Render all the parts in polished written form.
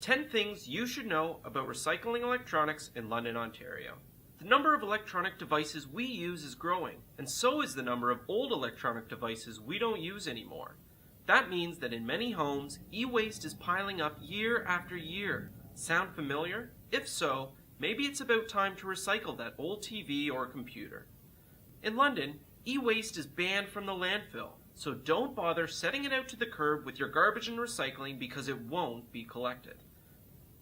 10 things you should know about recycling electronics in London, Ontario. The number of electronic devices we use is growing, and so is the number of old electronic devices we don't use anymore. That means that in many homes, e-waste is piling up year after year. Sound familiar? If so, maybe it's about time to recycle that old TV or computer. In London, e-waste is banned from the landfill, so don't bother setting it out to the curb with your garbage and recycling because it won't be collected.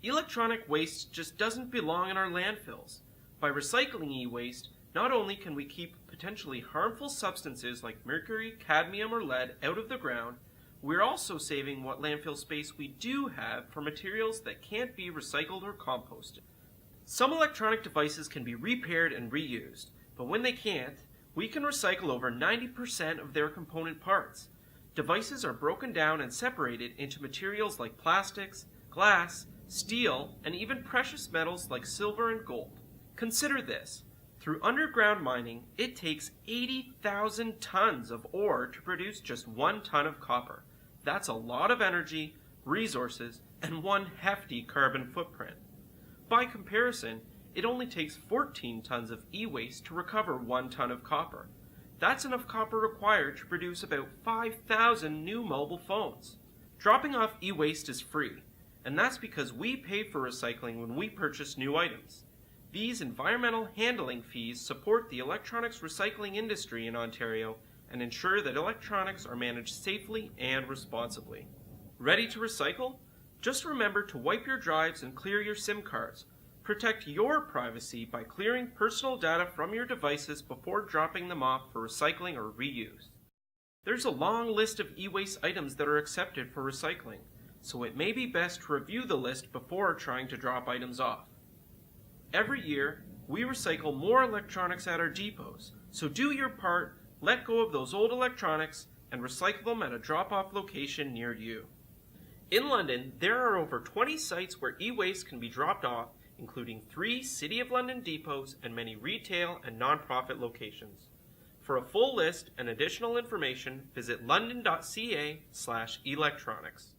Electronic waste just doesn't belong in our landfills. By recycling e-waste, not only can we keep potentially harmful substances like mercury, cadmium, or lead out of the ground, we're also saving what landfill space we do have for materials that can't be recycled or composted. Some electronic devices can be repaired and reused, but when they can't, we can recycle over 90% of their component parts. Devices are broken down and separated into materials like plastics, glass, steel, and even precious metals like silver and gold. Consider this. Through underground mining, it takes 80,000 tons of ore to produce just 1 ton of copper. That's a lot of energy, resources, and one hefty carbon footprint. By comparison, it only takes 14 tons of e-waste to recover 1 ton of copper. That's enough copper required to produce about 5,000 new mobile phones. Dropping off e-waste is free, and that's because we pay for recycling when we purchase new items. These environmental handling fees support the electronics recycling industry in Ontario and ensure that electronics are managed safely and responsibly. Ready to recycle? Just remember to wipe your drives and clear your SIM cards. Protect your privacy by clearing personal data from your devices before dropping them off for recycling or reuse. There's a long list of e-waste items that are accepted for recycling, so it may be best to review the list before trying to drop items off. Every year, we recycle more electronics at our depots, so do your part, let go of those old electronics, and recycle them at a drop-off location near you. In London, there are over 20 sites where e-waste can be dropped off, including 3 City of London depots and many retail and non-profit locations. For a full list and additional information, visit london.ca/electronics.